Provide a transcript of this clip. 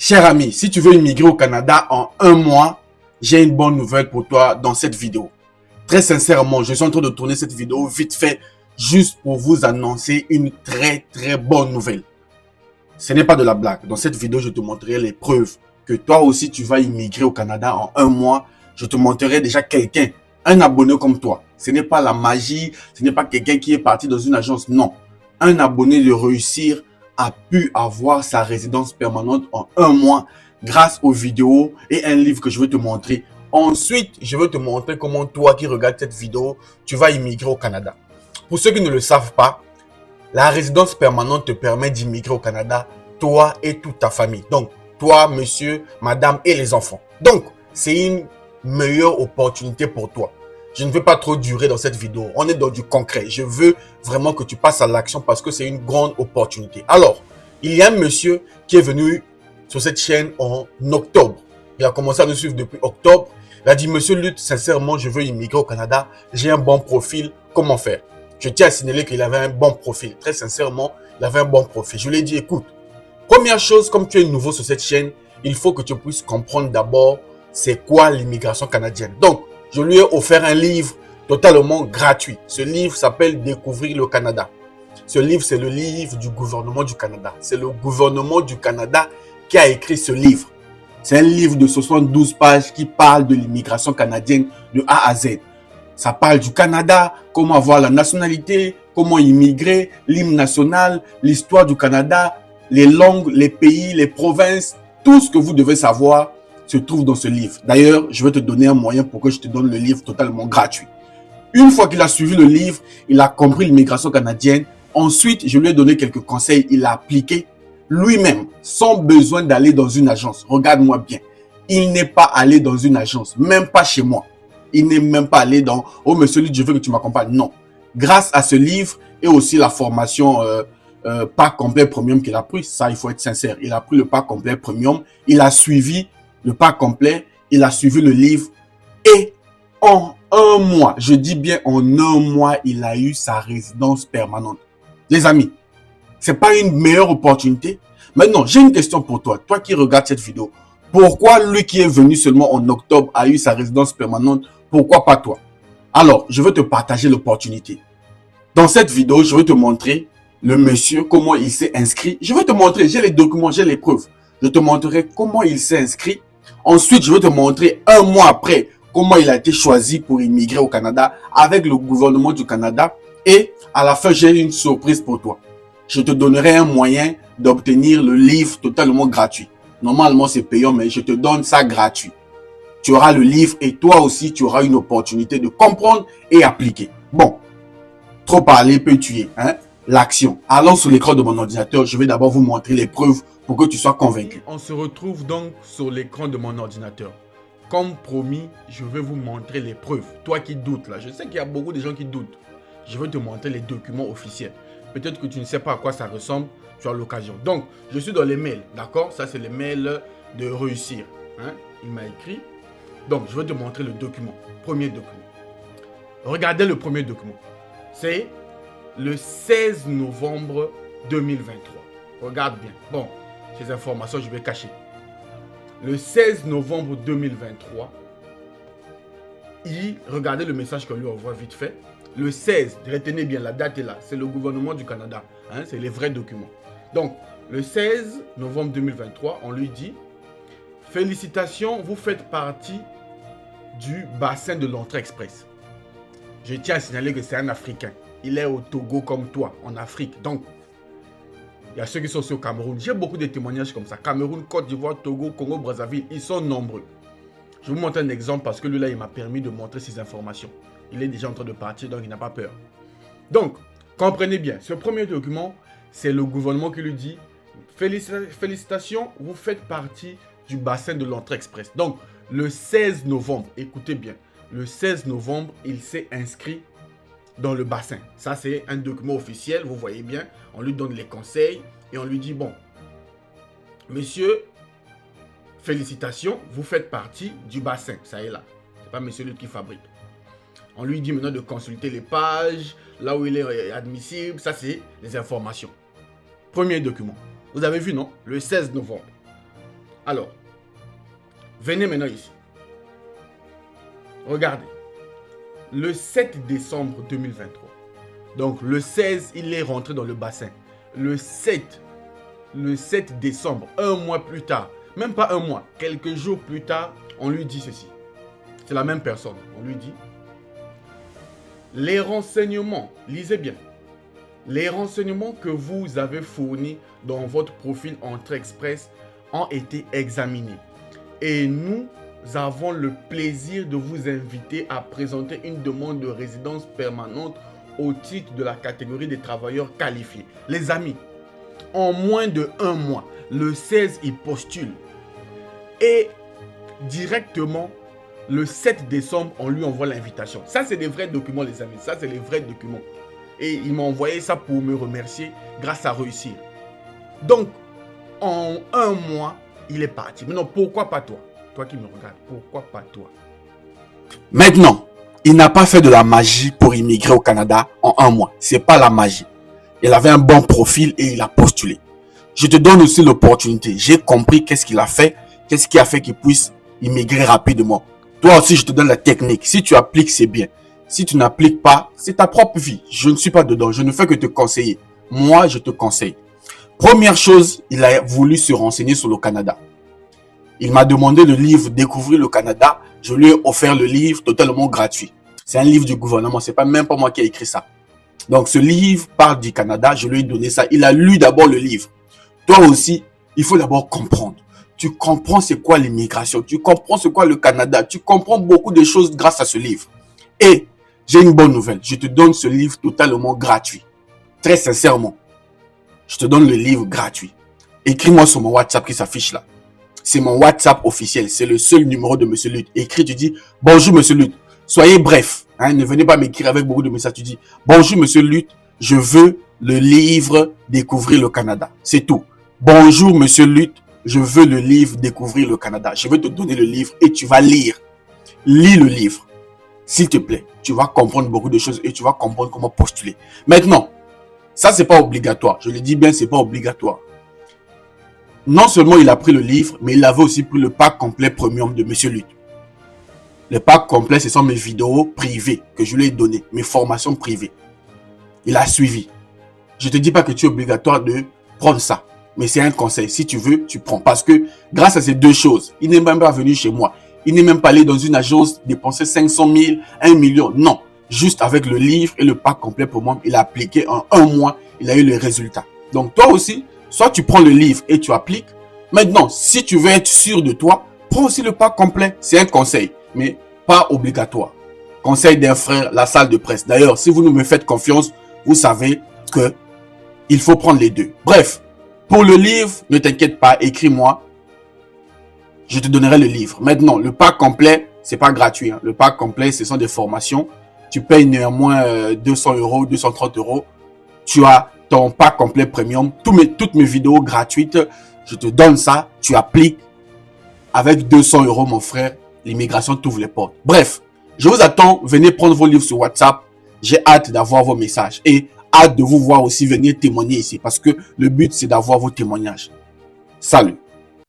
Cher ami, si tu veux immigrer au Canada en un mois, j'ai une bonne nouvelle pour toi dans cette vidéo. Très sincèrement, je suis en train de tourner cette vidéo vite fait, juste pour vous annoncer une très bonne nouvelle. Ce n'est pas de la blague. Dans cette vidéo, je te montrerai les preuves que toi aussi tu vas immigrer au Canada en un mois. Je te montrerai déjà quelqu'un, un abonné comme toi. Ce n'est pas la magie, ce n'est pas quelqu'un qui est parti dans une agence, non. Un abonné de réussir a pu avoir sa résidence permanente en un mois grâce aux vidéos et un livre que je vais te montrer. Ensuite, je vais te montrer comment toi qui regardes cette vidéo, tu vas immigrer au Canada. Pour ceux qui ne le savent pas, la résidence permanente te permet d'immigrer au Canada, toi et toute ta famille. Donc, toi, monsieur, madame et les enfants. Donc, c'est une meilleure opportunité pour toi. Je ne veux pas trop durer dans cette vidéo. On est dans du concret. Je veux vraiment que tu passes à l'action parce que c'est une grande opportunité. Alors, il y a un monsieur qui est venu sur cette chaîne en octobre. Il a commencé à nous suivre depuis octobre. Il a dit, monsieur Lutte, sincèrement, je veux immigrer au Canada. J'ai un bon profil. Comment faire? Je tiens à signaler qu'il avait un bon profil. Très sincèrement, il avait un bon profil. Je lui ai dit, écoute, première chose, comme tu es nouveau sur cette chaîne, il faut que tu puisses comprendre d'abord c'est quoi l'immigration canadienne. Donc, je lui ai offert un livre totalement gratuit. Ce livre s'appelle Découvrir le Canada. Ce livre, c'est le livre du gouvernement du Canada. C'est le gouvernement du Canada qui a écrit ce livre. C'est un livre de 72 pages qui parle de l'immigration canadienne de A à Z. Ça parle du Canada, comment avoir la nationalité, comment immigrer, l'hymne national, l'histoire du Canada, les langues, les pays, les provinces, tout ce que vous devez savoir se trouve dans ce livre. D'ailleurs, je vais te donner un moyen pour que je te donne le livre totalement gratuit. Une fois qu'il a suivi le livre, il a compris l'immigration canadienne. Ensuite, je lui ai donné quelques conseils. Il a appliqué lui-même, sans besoin d'aller dans une agence. Regarde-moi bien. Il n'est pas allé dans une agence, même pas chez moi. Il n'est même pas allé dans « Oh, monsieur, je veux que tu m'accompagnes ». Non. Grâce à ce livre et aussi la formation pack complet premium qu'il a pris, ça, il faut être sincère. Il a pris le pack complet premium. Il a suivi le pack complet. Il a suivi le livre. Et en un mois, je dis bien en un mois, il a eu sa résidence permanente. Les amis, c'est pas une meilleure opportunité? Maintenant, j'ai une question pour toi. Toi qui regardes cette vidéo. Pourquoi lui qui est venu seulement en octobre a eu sa résidence permanente? Pourquoi pas toi? Alors, je vais te partager l'opportunité. Dans cette vidéo, je vais te montrer le monsieur, comment il s'est inscrit. Je vais te montrer, j'ai les documents, j'ai les preuves. Je te montrerai comment il s'est inscrit. Ensuite, je vais te montrer un mois après comment il a été choisi pour immigrer au Canada avec le gouvernement du Canada. Et à la fin, j'ai une surprise pour toi. Je te donnerai un moyen d'obtenir le livre totalement gratuit. Normalement, c'est payant, mais je te donne ça gratuit. Tu auras le livre et toi aussi, tu auras une opportunité de comprendre et appliquer. Bon, trop parler peut tuer, hein? L'action. Allons sur l'écran de mon ordinateur. Je vais d'abord vous montrer les preuves pour que tu sois convaincu. On se retrouve donc sur l'écran de mon ordinateur. Comme promis, je vais vous montrer les preuves. Toi qui doutes là, je sais qu'il y a beaucoup de gens qui doutent. Je vais te montrer les documents officiels. Peut-être que tu ne sais pas à quoi ça ressemble, tu as l'occasion. Donc, je suis dans les mails, d'accord? Ça, c'est les mails de réussir. Hein? Il m'a écrit. Donc, je vais te montrer le document. Premier document. Regardez le premier document. C'est le 16 novembre 2023. Regarde bien. Bon, ces informations, je vais cacher. Le 16 novembre 2023, regardez le message qu'on lui envoie vite fait. Le 16, retenez bien, la date est là. C'est le gouvernement du Canada. Hein, c'est les vrais documents. Donc, le 16 novembre 2023, on lui dit « Félicitations, vous faites partie du bassin de l'entrée express. » Je tiens à signaler que c'est un Africain. Il est au Togo comme toi, en Afrique. Donc, il y a ceux qui sont aussi au Cameroun. J'ai beaucoup de témoignages comme ça. Cameroun, Côte d'Ivoire, Togo, Congo, Brazzaville, ils sont nombreux. Je vais vous montrer un exemple parce que lui là, il m'a permis de montrer ces informations. Il est déjà en train de partir, donc il n'a pas peur. Donc, comprenez bien, ce premier document, c'est le gouvernement qui lui dit « Félicitations, vous faites partie du bassin de l'entrée express. » Donc, le 16 novembre, écoutez bien, le 16 novembre, il s'est inscrit dans le bassin. Ça, c'est un document officiel, vous voyez bien. On lui donne les conseils et on lui dit « Bon, monsieur, félicitations, vous faites partie du bassin. » Ça est là. Ce n'est pas monsieur Lutte qui fabrique. On lui dit maintenant de consulter les pages, là où il est admissible. Ça, c'est les informations. Premier document. Vous avez vu, non? Le 16 novembre. Alors, venez maintenant ici. Regardez. Le 7 décembre 2023. Donc, le 16, il est rentré dans le bassin. Le 7 décembre, un mois plus tard, même pas un mois, quelques jours plus tard, on lui dit ceci. C'est la même personne. On lui dit, les renseignements, lisez bien, les renseignements que vous avez fournis dans votre profil Entrée Express ont été examinés. Et nous avons le plaisir de vous inviter à présenter une demande de résidence permanente au titre de la catégorie des travailleurs qualifiés. Les amis, en moins de un mois, le 16, il postule. Et directement, le 7 décembre, on lui envoie l'invitation. Ça, c'est des vrais documents, les amis. Ça, c'est les vrais documents. Et il m'a envoyé ça pour me remercier grâce à réussir. Donc, en un mois, il est parti. Maintenant, pourquoi pas toi? Toi qui me regardes, pourquoi pas toi? Maintenant, il n'a pas fait de la magie pour immigrer au Canada en un mois. C'est pas la magie. Il avait un bon profil et il a postulé. Je te donne aussi l'opportunité. J'ai compris qu'est-ce qu'il a fait, qu'est-ce qui a fait qu'il puisse immigrer rapidement. Toi aussi, je te donne la technique. Si tu appliques, c'est bien. Si tu n'appliques pas, c'est ta propre vie. Je ne suis pas dedans. Je ne fais que te conseiller. Moi, je te conseille. Première chose, il a voulu se renseigner sur le Canada. Il m'a demandé le livre Découvrir le Canada. Je lui ai offert le livre totalement gratuit. C'est un livre du gouvernement. C'est pas même pas moi qui ai écrit ça. Donc, ce livre parle du Canada. Je lui ai donné ça. Il a lu d'abord le livre. Toi aussi, il faut d'abord comprendre. Tu comprends c'est quoi l'immigration. Tu comprends c'est quoi le Canada. Tu comprends beaucoup de choses grâce à ce livre. Et j'ai une bonne nouvelle. Je te donne ce livre totalement gratuit. Très sincèrement. Je te donne le livre gratuit. Écris-moi sur mon WhatsApp qui s'affiche là. C'est mon WhatsApp officiel. C'est le seul numéro de Monsieur Lutte. Écris, tu dis « Bonjour Monsieur Lutte ». Soyez bref. Hein, ne venez pas m'écrire avec beaucoup de messages. Tu dis « Bonjour Monsieur Lutte, je veux le livre Découvrir le Canada ». C'est tout. « Bonjour Monsieur Lutte, je veux le livre Découvrir le Canada ». Je vais te donner le livre et tu vas lire. Lis le livre. S'il te plaît. Tu vas comprendre beaucoup de choses et tu vas comprendre comment postuler. Maintenant, ça, c'est pas obligatoire. Je le dis bien, c'est pas obligatoire. Non seulement il a pris le livre, mais il avait aussi pris le pack complet premium de Monsieur Lutte. Le pack complet, ce sont mes vidéos privées que je lui ai données, mes formations privées. Il a suivi. Je te dis pas que tu es obligatoire de prendre ça, mais c'est un conseil. Si tu veux, tu prends. Parce que grâce à ces deux choses, il n'est même pas venu chez moi. Il n'est même pas allé dans une agence dépenser 500 000, 1 million. Non, juste avec le livre et le pack complet premium, il a appliqué en un mois, il a eu les résultats. Donc toi aussi, soit tu prends le livre et tu appliques. Maintenant, si tu veux être sûr de toi, prends aussi le pack complet. C'est un conseil, mais pas obligatoire. Conseil d'un frère, la salle de presse. D'ailleurs, si vous ne me faites confiance, vous savez que il faut prendre les deux. Bref, pour le livre, ne t'inquiète pas, écris-moi. Je te donnerai le livre. Maintenant, le pack complet, c'est pas gratuit. Hein. Le pack complet, ce sont des formations. Tu payes néanmoins 200 €, 230 €. Tu as ton pack complet premium, toutes mes vidéos gratuites, je te donne ça, tu appliques avec 200 € mon frère, l'immigration t'ouvre les portes. Bref, je vous attends, venez prendre vos livres sur WhatsApp, j'ai hâte d'avoir vos messages et hâte de vous voir aussi venir témoigner ici parce que le but c'est d'avoir vos témoignages. Salut.